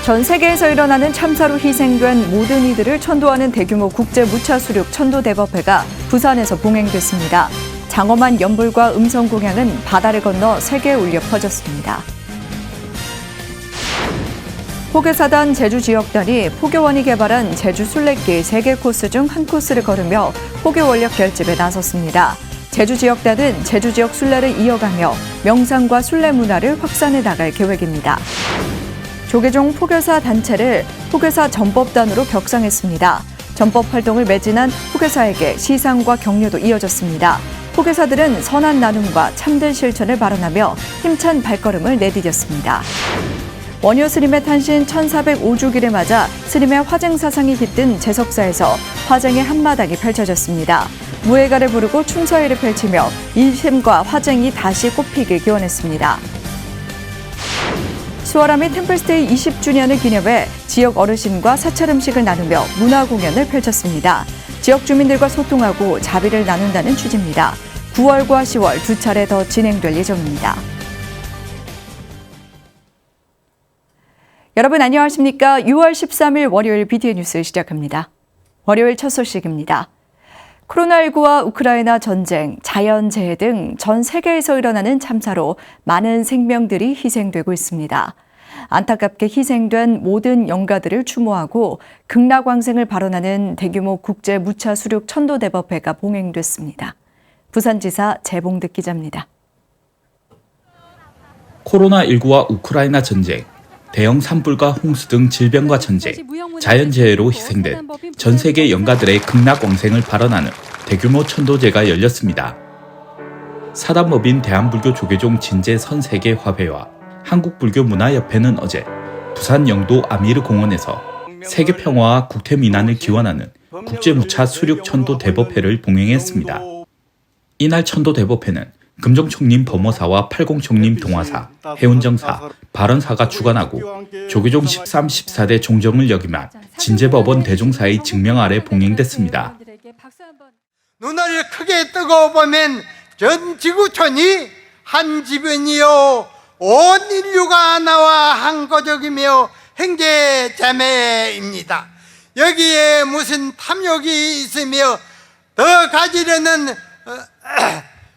전 세계에서 일어나는 참사로 희생된 모든 이들을 천도하는 대규모 국제 무차 수륙 천도대법회가 부산에서 봉행됐습니다. 장엄한 연불과 음성 공양은 바다를 건너 세계에 울려 퍼졌습니다. 포교사단 제주 지역단이 포교원이 개발한 제주 순례길 3개 코스 중 한 코스를 걸으며 포교 원력 결집에 나섰습니다. 제주 지역단은 제주 지역 순례를 이어가며 명상과 순례 문화를 확산해 나갈 계획입니다. 조계종 포교사 단체를 포교사 전법단으로 격상했습니다. 전법 활동을 매진한 포교사에게 시상과 격려도 이어졌습니다. 포교사들은 선한 나눔과 참된 실천을 발언하며 힘찬 발걸음을 내디뎠습니다. 원효 스님의 탄신 1405주기를 맞아 스님의 화쟁 사상이 깃든 제석사에서 화쟁의 한마당이 펼쳐졌습니다. 무예가를 부르고 충서회를 펼치며 일심과 화쟁이 다시 꽃피길 기원했습니다. 수월함이 템플스테이 20주년을 기념해 지역 어르신과 사찰 음식을 나누며 문화 공연을 펼쳤습니다. 지역 주민들과 소통하고 자비를 나눈다는 취지입니다. 9월과 10월 두 차례 더 진행될 예정입니다. 여러분 안녕하십니까? 6월 13일 월요일 BTN 뉴스 시작합니다. 월요일 첫 소식입니다. 코로나19와 우크라이나 전쟁, 자연재해 등 전 세계에서 일어나는 참사로 많은 생명들이 희생되고 있습니다. 안타깝게 희생된 모든 영가들을 추모하고 극락왕생을 발언하는 대규모 국제 무차 수륙 천도대법회가 봉행됐습니다. 부산지사 재봉득 기자입니다. 코로나19와 우크라이나 전쟁, 대형 산불과 홍수 등 질병과 전쟁, 자연재해로 희생된 전 세계 영가들의 극락왕생을 발언하는 대규모 천도제가 열렸습니다. 사단법인 대한불교 조계종 진제 선세계화회와 한국불교문화협회는 어제 부산 영도 아미르 공원에서 세계평화와 국태민안을 기원하는 국제무차 수륙 천도대법회를 봉행했습니다. 이날 천도대법회는 금종총림 범어사와 팔공총림 동화사, 해운정사, 발언사가 주관하고 조계종 13, 14대 종정을 역임한 진제법원 대종사의 증명 아래 봉행됐습니다. 눈을 크게 뜨고 보면 전 지구촌이 한 지변이요 온 인류가 나와 한 가족이며 형제자매입니다. 여기에 무슨 탐욕이 있으며 더 가지려는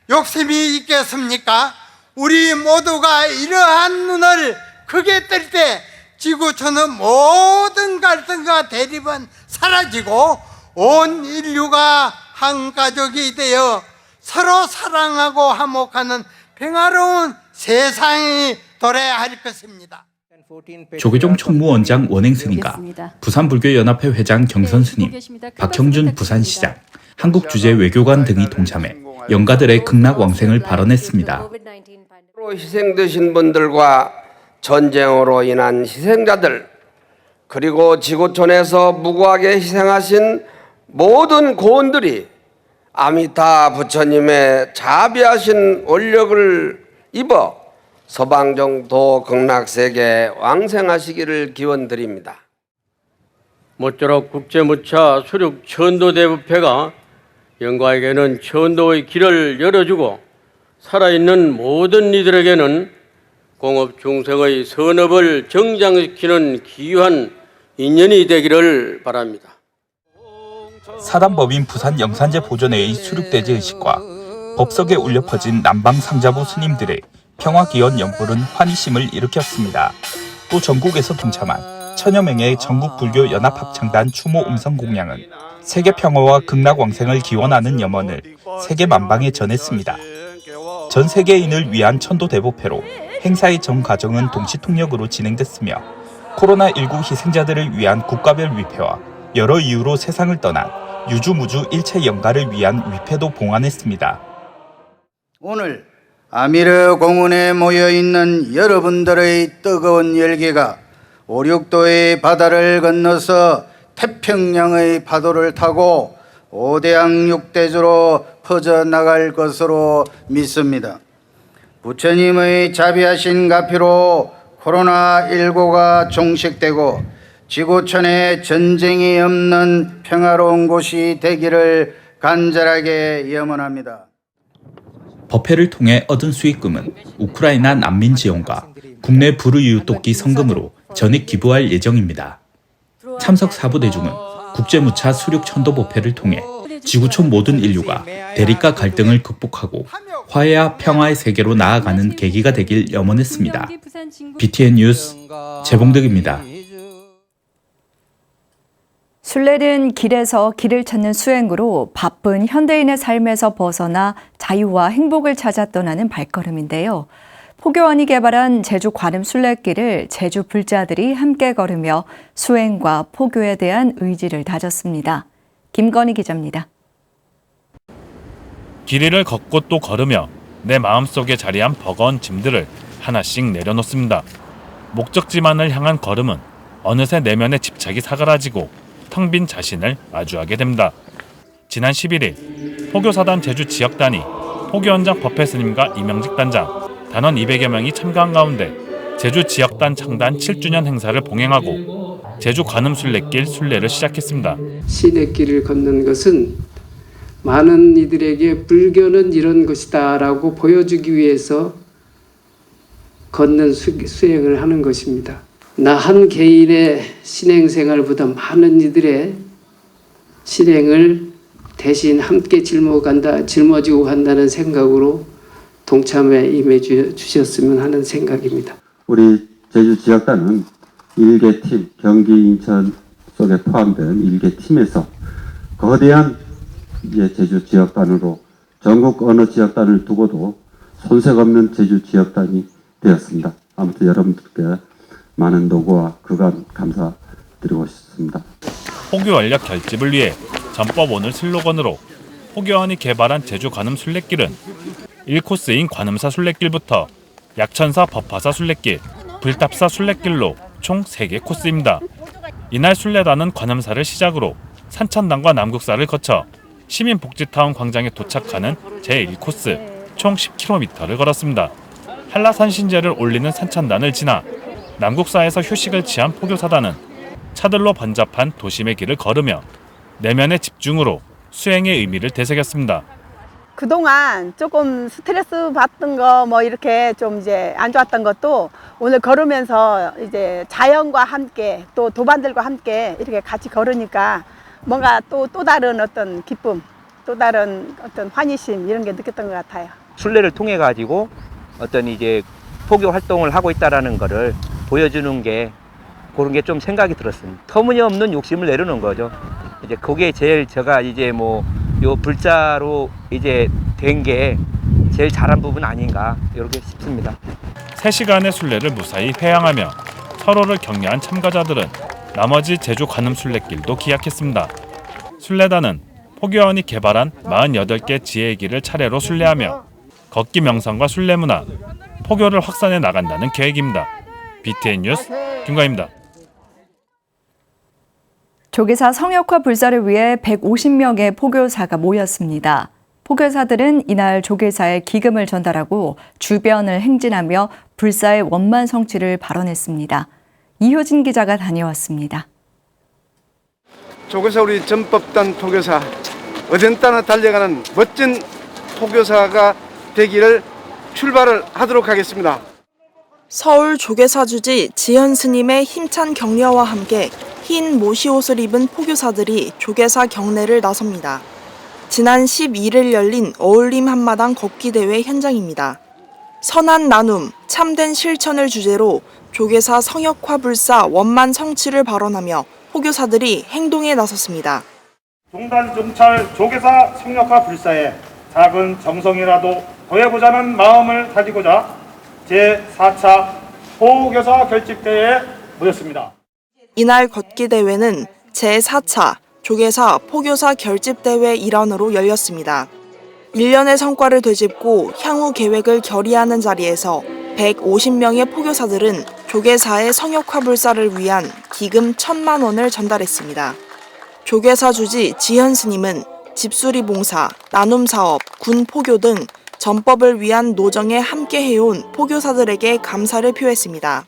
욕심이 있겠습니까? 우리 모두가 이러한 눈을 크게 뜰 때 지구촌의 모든 갈등과 대립은 사라지고 온 인류가 한 가족이 되어 서로 사랑하고 화목하는 평화로운 세상이 도래해야 할 것입니다. 조계종 총무원장 원행스님과 부산불교연합회 회장 경선스님, 박형준 부산시장, 한국주재외교관 등이 동참해 영가들의 극락왕생을 발언했습니다. 희생되신 분들과 전쟁으로 인한 희생자들, 그리고 지구촌에서 무고하게 희생하신 모든 고원들이 아미타 부처님의 자비하신 원력을 입어 서방정도 극락세계 왕생하시기를 기원드립니다. 모쪼록 국제무차 수륙 천도대법회가 영가에게는 천도의 길을 열어주고 살아있는 모든 이들에게는 공업 중생의 선업을 정장시키는 귀한 인연이 되기를 바랍니다. 사단법인 부산 영산제 보존회의 수륙대제 의식과 법석에 울려 퍼진 남방상자부 스님들의 평화기원 연불은 환희심을 일으켰습니다. 또 전국에서 동참한 천여 명의 전국불교연합합창단 추모 음성 공양은 세계 평화와 극락왕생을 기원하는 염원을 세계 만방에 전했습니다. 전 세계인을 위한 천도대법회로 행사의 전 과정은 동시통역으로 진행됐으며 코로나19 희생자들을 위한 국가별 위패와 여러 이유로 세상을 떠난 유주무주 일체 영가를 위한 위패도 봉안했습니다. 오늘 아미르 공원에 모여있는 여러분들의 뜨거운 열기가 5, 6도의 바다를 건너서 태평양의 파도를 타고 5대양 6대주로 퍼져나갈 것으로 믿습니다. 부처님의 자비하신 가피로 코로나19가 종식되고 지구촌에 전쟁이 없는 평화로운 곳이 되기를 간절하게 염원합니다. 법회를 통해 얻은 수익금은 우크라이나 난민 지원과 국내 불우이웃 돕기 성금으로 전액 기부할 예정입니다. 참석 4부대중은 국제무차 수륙 천도보패를 통해 지구촌 모든 인류가 대립과 갈등을 극복하고 화해와 평화의 세계로 나아가는 계기가 되길 염원했습니다. BTN 뉴스 재봉덕입니다. 순례는 길에서 길을 찾는 수행으로 바쁜 현대인의 삶에서 벗어나 자유와 행복을 찾아 떠나는 발걸음인데요. 포교원이 개발한 제주 관음 순례길을 제주 불자들이 함께 걸으며 수행과 포교에 대한 의지를 다졌습니다. 김건희 기자입니다. 길 위를 걷고 또 걸으며 내 마음속에 자리한 버거운 짐들을 하나씩 내려놓습니다. 목적지만을 향한 걸음은 어느새 내면의 집착이 사그라지고 텅 빈 자신을 마주하게 됩니다. 지난 11일 포교사단 제주 지역단이 포교원장 법회 스님과 이명직 단장, 단원 200여 명이 참가한 가운데 제주 지역단 창단 7주년 행사를 봉행하고 제주 관음 순례길 순례를 시작했습니다. 신의 길을 걷는 것은 많은 이들에게 불교는 이런 것이다라고 보여주기 위해서 걷는 수행을 하는 것입니다. 나 한 개인의 신행생활보다 많은 이들의 실행을 대신 함께 짊어지고 간다는 생각으로 동참에 임해 주셨으면 하는 생각입니다. 우리 제주 지역단은 1개 팀, 경기, 인천 속에 포함된 1개 팀에서 거대한 제주 지역단으로 전국 어느 지역단을 두고도 손색 없는 제주 지역단이 되었습니다. 아무튼 여러분들께 많은 노고와 그간 감사드리고 싶습니다. 포교 원력 결집을 위해 전법오늘 슬로건으로 포교원이 개발한 제주 관음 순례길은 1코스인 관음사 순례길부터 약천사 법화사 순례길, 불탑사 순례길로 총 3개 코스입니다. 이날 순례단은 관음사를 시작으로 산천당과 남국사를 거쳐 시민복지타운 광장에 도착하는 제1코스 총 10km를 걸었습니다. 한라산 신제를 올리는 산천단을 지나 남국사에서 휴식을 취한 포교사단은 차들로 번잡한 도심의 길을 걸으며 내면의 집중으로 수행의 의미를 되새겼습니다. 그동안 조금 스트레스 받던 거 뭐 이렇게 좀 이제 안 좋았던 것도 오늘 걸으면서 이제 자연과 함께 또 도반들과 함께 이렇게 같이 걸으니까 뭔가 또 다른 어떤 기쁨, 또 다른 어떤 환희심 이런 게 느꼈던 것 같아요. 순례를 통해 가지고 어떤 이제 포교 활동을 하고 있다라는 거를 보여주는 게 그런 게 좀 생각이 들었습니다. 터무니없는 욕심을 내려놓은 거죠. 이제 그게 제일 제가 이제 뭐 요 불자로 이제 된 게 제일 잘한 부분 아닌가 이렇게 싶습니다. 3시간의 순례를 무사히 회항하며 서로를 격려한 참가자들은 나머지 제주 관음 순례길도 기약했습니다. 순례단은 포교원이 개발한 48개 지혜의 길을 차례로 순례하며 걷기 명상과 순례 문화, 포교를 확산해 나간다는 계획입니다. BTN 뉴스 김광입니다. 조계사 성역화 불사를 위해 150명의 포교사가 모였습니다. 포교사들은 이날 조계사에 기금을 전달하고 주변을 행진하며 불사의 원만 성취를 발언했습니다. 이효진 기자가 다녀왔습니다. 조계사 우리 전법단 포교사 어딘따나 달려가는 멋진 포교사가 되기를 출발을 하도록 하겠습니다. 서울 조계사 주지 지현 스님의 힘찬 격려와 함께 흰 모시옷을 입은 포교사들이 조계사 경내를 나섭니다. 지난 11일 열린 어울림 한마당 걷기 대회 현장입니다. 선한 나눔, 참된 실천을 주제로 조계사 성역화 불사 원만 성취를 발언하며 포교사들이 행동에 나섰습니다. 종단종찰 조계사 성역화 불사에 작은 정성이라도 더해보자는 마음을 다지고자 제4차 포교사 결집대회에 모였습니다. 이날 걷기 대회는 제4차 조계사 포교사 결집대회 일환으로 열렸습니다. 1년의 성과를 되짚고 향후 계획을 결의하는 자리에서 150명의 포교사들은 조계사의 성역화 불사를 위한 기금 1,000만 원을 전달했습니다. 조계사 주지 지현 스님은 집수리 봉사, 나눔 사업, 군 포교 등 전법을 위한 노정에 함께 해온 포교사들에게 감사를 표했습니다.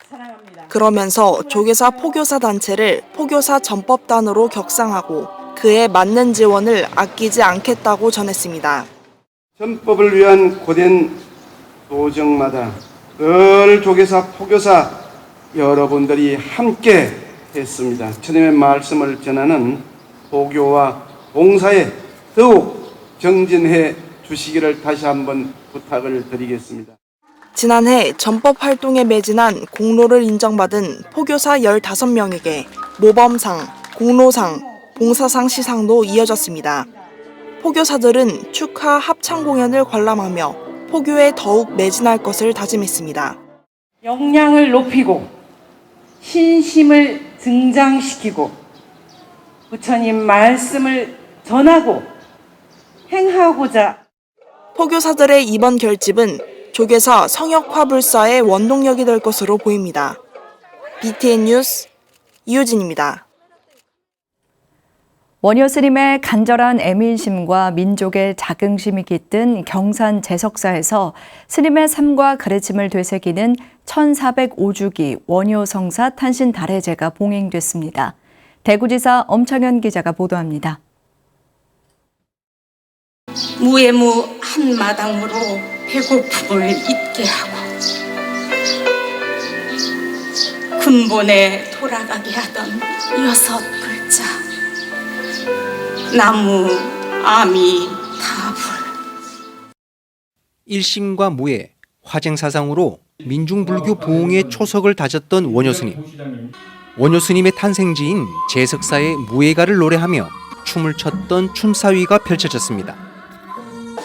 그러면서 조계사 포교사 단체를 포교사 전법단으로 격상하고 그에 맞는 지원을 아끼지 않겠다고 전했습니다. 전법을 위한 고된 노정마다 늘 조계사 포교사 여러분들이 함께 했습니다. 주님의 말씀을 전하는 포교와 봉사에 더욱 정진해 주시기를 다시 한번 부탁을 드리겠습니다. 지난해 전법 활동에 매진한 공로를 인정받은 포교사 15명에게 모범상, 공로상, 봉사상 시상도 이어졌습니다. 포교사들은 축하 합창 공연을 관람하며 포교에 더욱 매진할 것을 다짐했습니다. 역량을 높이고 신심을 증장시키고 부처님 말씀을 전하고 행하고자. 포교사들의 이번 결집은 조계사 성역화불사의 원동력이 될 것으로 보입니다. BTN 뉴스 이효진입니다. 원효 스님의 간절한 애민심과 민족의 자긍심이 깃든 경산 제석사에서 스님의 삶과 가르침을 되새기는 1405주기 원효 성사 탄신 달해제가 봉행됐습니다. 대구지사 엄창현 기자가 보도합니다. 무예무 한마당으로 배고픔을 잊게 하고 근본에 돌아가게 하던 6글자 나무, 아미, 다불. 일심과 무예, 화쟁사상으로 민중불교 부흥의 초석을 다졌던 원효스님. 원효스님의 탄생지인 제석사의 무예가를 노래하며 춤을 췄던 춤사위가 펼쳐졌습니다.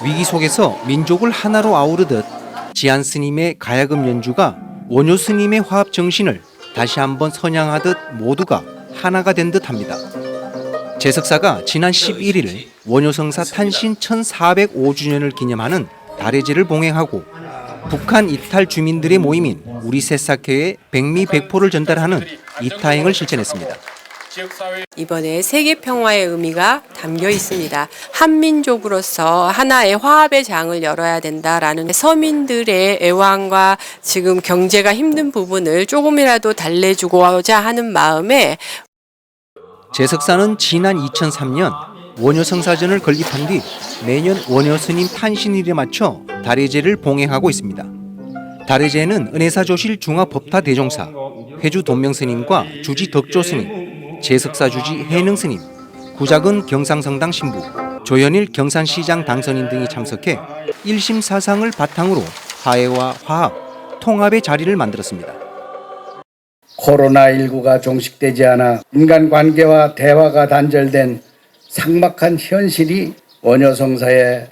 위기 속에서 민족을 하나로 아우르듯 지안스님의 가야금 연주가 원효스님의 화합 정신을 다시 한번 선양하듯 모두가 하나가 된 듯합니다. 제석사가 지난 11일 원효성사 탄신 1405주년을 기념하는 달해제를 봉행하고 북한 이탈 주민들의 모임인 우리 새싹회에 백미백포를 전달하는 이타행을 실천했습니다. 이번에 세계 평화의 의미가 담겨 있습니다. 한민족으로서 하나의 화합의 장을 열어야 된다라는 서민들의 애환과 지금 경제가 힘든 부분을 조금이라도 달래주고자 하는 마음에 제석사는 지난 2003년 원효성사전을 건립한 뒤 매년 원효스님 탄신일에 맞춰 달해제를 봉행하고 있습니다. 달해제는 은혜사조실 중화법타대종사, 회주 돈명스님과 주지 덕조스님, 제석사 주지 해능스님, 구작은 경상성당 신부, 조현일 경산시장 당선인 등이 참석해 일심사상을 바탕으로 화해와 화합, 통합의 자리를 만들었습니다. 코로나19가 종식되지 않아 인간관계와 대화가 단절된 삭막한 현실이 원효성사의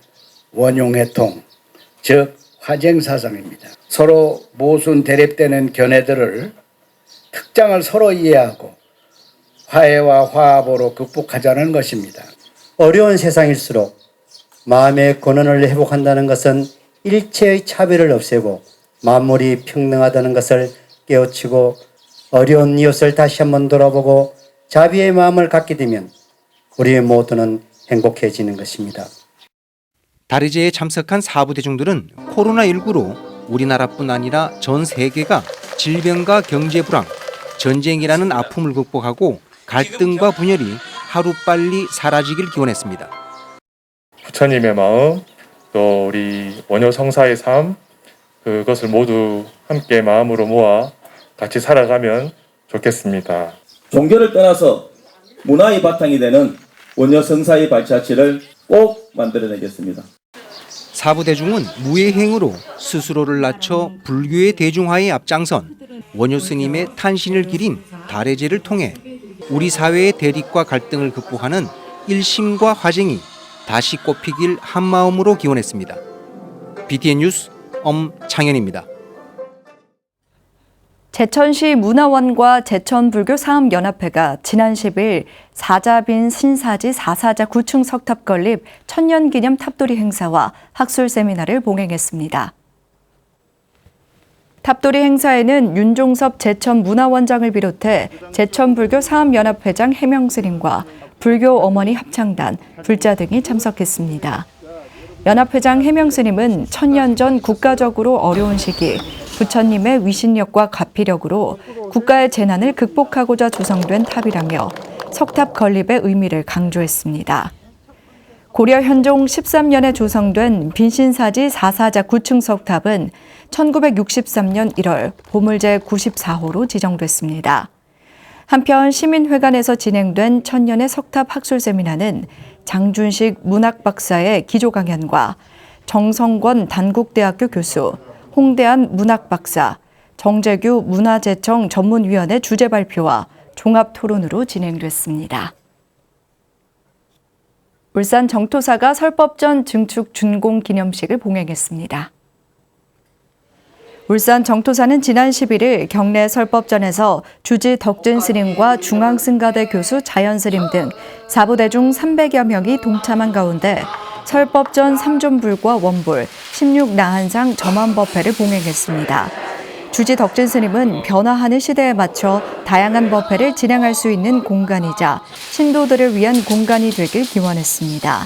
원용해통, 즉 화쟁사상입니다. 서로 모순 대립되는 견해들을 특장을 서로 이해하고 화해와 화합으로 극복하자는 것입니다. 어려운 세상일수록 마음의 권한을 회복한다는 것은 일체의 차별을 없애고 만물이 평등하다는 것을 깨우치고 어려운 이웃을 다시 한번 돌아보고 자비의 마음을 갖게 되면 우리 모두는 행복해지는 것입니다. 달해제에 참석한 사부대중들은 코로나19로 우리나라뿐 아니라 전 세계가 질병과 경제 불황, 전쟁이라는 아픔을 극복하고 갈등과 분열이 하루빨리 사라지길 기원했습니다. 부처님의 마음, 또 우리 원효성사의 삶, 그것을 모두 함께 마음으로 모아 같이 살아가면 좋겠습니다. 종교를 떠나서 문화의 바탕이 되는 원효성사의 발자취를 꼭 만들어내겠습니다. 사부대중은 무예행으로 스스로를 낮춰 불교의 대중화에 앞장선 원효스님의 탄신을 기린 달해제를 통해 우리 사회의 대립과 갈등을 극복하는 일심과 화쟁이 다시 꽃피길 한마음으로 기원했습니다. BTN 뉴스 엄창현입니다. 제천시 문화원과 제천불교사업연합회가 지난 10일 사자빈 신사지 4사자 9층 석탑 건립 천년기념 탑돌이 행사와 학술 세미나를 봉행했습니다. 탑돌이 행사에는 윤종섭 제천문화원장을 비롯해 제천불교사업연합회장 해명스님과 불교 어머니 합창단, 불자 등이 참석했습니다. 연합회장 해명스님은 천년 전 국가적으로 어려운 시기 부처님의 위신력과 가피력으로 국가의 재난을 극복하고자 조성된 탑이라며 석탑 건립의 의미를 강조했습니다. 고려 현종 13년에 조성된 빈신사지 4사자 9층 석탑은 1963년 1월 보물제 94호로 지정됐습니다. 한편 시민회관에서 진행된 천년의 석탑 학술 세미나는 장준식 문학박사의 기조 강연과 정성권 단국대학교 교수, 홍대한 문학박사, 정재규 문화재청 전문위원회 주제 발표와 종합 토론으로 진행됐습니다. 울산 정토사가 설법전 증축 준공 기념식을 봉행했습니다. 울산 정토사는 지난 11일 경내 설법전에서 주지 덕진 스님과 중앙승가대 교수 자연 스님 등 사부대중 300여 명이 동참한 가운데 설법전 3존불과 원불, 16나한상 점안법회를 봉행했습니다. 주지 덕진 스님은 변화하는 시대에 맞춰 다양한 법회를 진행할 수 있는 공간이자 신도들을 위한 공간이 되길 기원했습니다.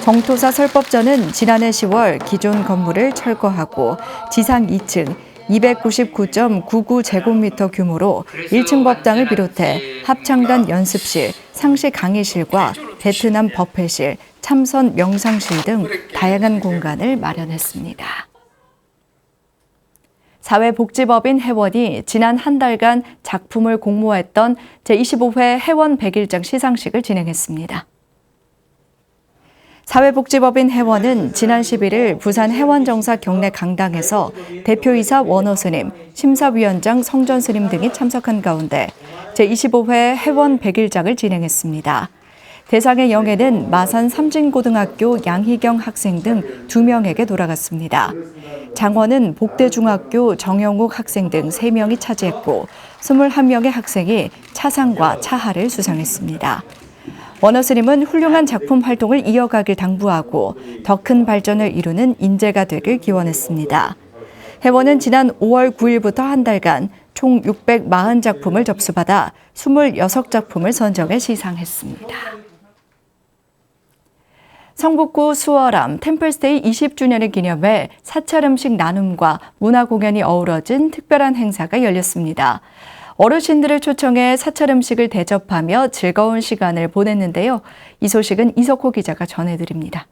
정토사 설법전은 지난해 10월 기존 건물을 철거하고 지상 2층 299.99제곱미터 규모로 1층 법당을 비롯해 합창단 연습실, 상시 강의실과 베트남 법회실, 참선 명상실 등 다양한 공간을 마련했습니다. 사회복지법인 해원이 지난 한 달간 작품을 공모했던 제25회 해원 100일장 시상식을 진행했습니다. 사회복지법인 해원은 지난 11일 부산 해원정사 경내 강당에서 대표이사 원어스님, 심사위원장 성전스님 등이 참석한 가운데 제25회 해원 100일장을 진행했습니다. 대상의 영예는 마산 삼진고등학교 양희경 학생 등 2명에게 돌아갔습니다. 장원은 복대중학교 정영욱 학생 등 3명이 차지했고 21명의 학생이 차상과 차하를 수상했습니다. 원어스님은 훌륭한 작품 활동을 이어가길 당부하고 더 큰 발전을 이루는 인재가 되길 기원했습니다. 해원은 지난 5월 9일부터 한 달간 총 640작품을 접수받아 26작품을 선정해 시상했습니다. 성북구 수월암 템플스테이 20주년을 기념해 사찰 음식 나눔과 문화 공연이 어우러진 특별한 행사가 열렸습니다. 어르신들을 초청해 사찰 음식을 대접하며 즐거운 시간을 보냈는데요. 이 소식은 이석호 기자가 전해드립니다.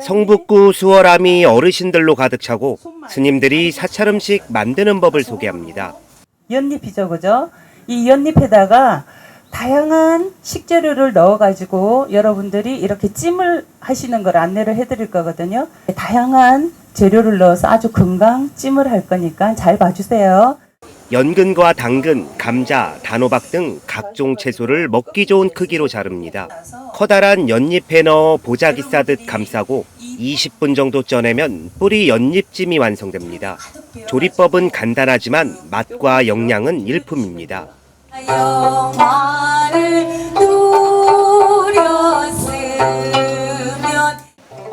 성북구 수월암이 어르신들로 가득 차고 스님들이 사찰 음식 만드는 법을 소개합니다. 연잎이죠, 그죠? 이 연잎에다가 다양한 식재료를 넣어가지고 여러분들이 이렇게 찜을 하시는 걸 안내를 해드릴 거거든요. 다양한 재료를 넣어서 아주 금방 찜을 할 거니까 잘 봐주세요. 연근과 당근, 감자, 단호박 등 각종 채소를 먹기 좋은 크기로 자릅니다. 커다란 연잎에 넣어 보자기 싸듯 감싸고 20분 정도 쪄내면 뿌리 연잎찜이 완성됩니다. 조리법은 간단하지만 맛과 영양은 일품입니다.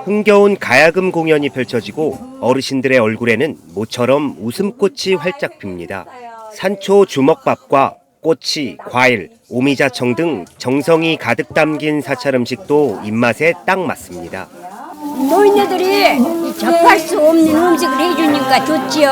흥겨운 가야금 공연이 펼쳐지고 어르신들의 얼굴에는 모처럼 웃음꽃이 활짝 핍니다. 산초 주먹밥과 꼬치, 과일, 오미자청 등 정성이 가득 담긴 사찰 음식도 입맛에 딱 맞습니다. 노인네들이 접할 수 없는 음식을 해주니까 좋지요.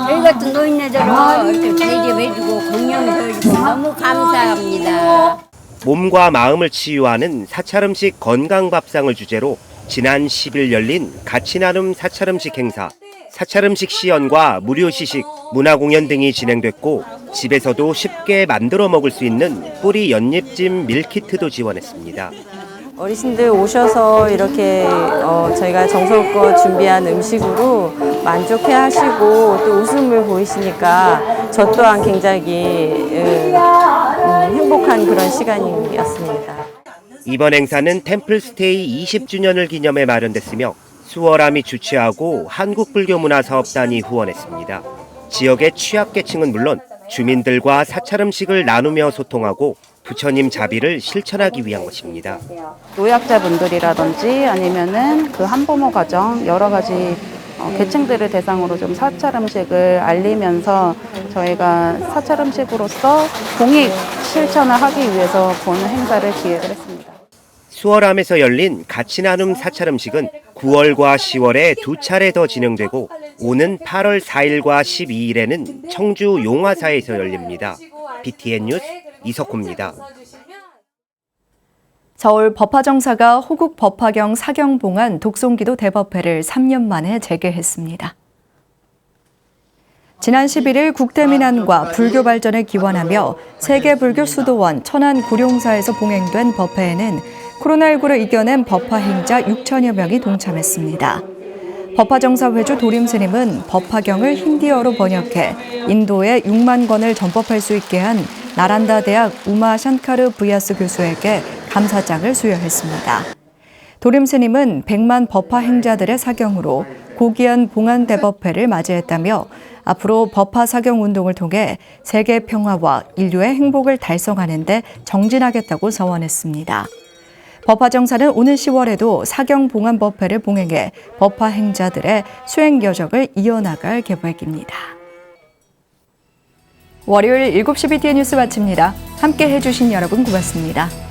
저희 같은 노인네들은 대접해주고 공연해주고 너무 감사합니다. 몸과 마음을 치유하는 사찰 음식 건강밥상을 주제로 지난 10일 열린 같이 나눔 사찰 음식 행사, 사찰 음식 시연과 무료 시식, 문화공연 등이 진행됐고 집에서도 쉽게 만들어 먹을 수 있는 뿌리 연잎찜 밀키트도 지원했습니다. 어르신들 오셔서 이렇게 저희가 정성껏 준비한 음식으로 만족해 하시고 또 웃음을 보이시니까 저 또한 굉장히 행복한 그런 시간이었습니다. 이번 행사는 템플스테이 20주년을 기념해 마련됐으며 수월암이 주최하고 한국불교문화사업단이 후원했습니다. 지역의 취약계층은 물론 주민들과 사찰 음식을 나누며 소통하고 부처님 자비를 실천하기 위한 것입니다. 노약자분들이라든지 아니면은 그 한부모 가정 여러 가지 계층들을 대상으로 좀 사찰 음식을 알리면서 저희가 사찰 음식으로서 공익 실천을 하기 위해서 보는 행사를 기획을 했습니다. 수월암에서 열린 같이 나눔 사찰 음식은 9월과 10월에 2차례 더 진행되고 오는 8월 4일과 12일에는 청주 용화사에서 열립니다. BTN 뉴스 이석호입니다. 서울 법화정사가 호국 법화경 사경봉안 독송기도 대법회를 3년 만에 재개했습니다. 지난 11일 국대민안과 불교 발전을 기원하며 세계불교 수도원 천안 구룡사에서 봉행된 법회에는 코로나19를 이겨낸 법화 행자 6천여 명이 동참했습니다. 법화정사 회주 도림스님은 법화경을 힌디어로 번역해 인도에 6만 권을 전법할 수 있게 한 나란다 대학 우마 샨카르 부야스 교수에게 감사장을 수여했습니다. 도림스님은 100만 법화 행자들의 사경으로 고귀한 봉안 대법회를 맞이했다며 앞으로 법화 사경 운동을 통해 세계 평화와 인류의 행복을 달성하는 데 정진하겠다고 서원했습니다. 법화정사는 오는 10월에도 사경 봉안 법회를 봉행해 법화 행자들의 수행 여정을 이어나갈 계획입니다. 월요일 7시 BTN 뉴스 마칩니다. 함께 해주신 여러분 고맙습니다.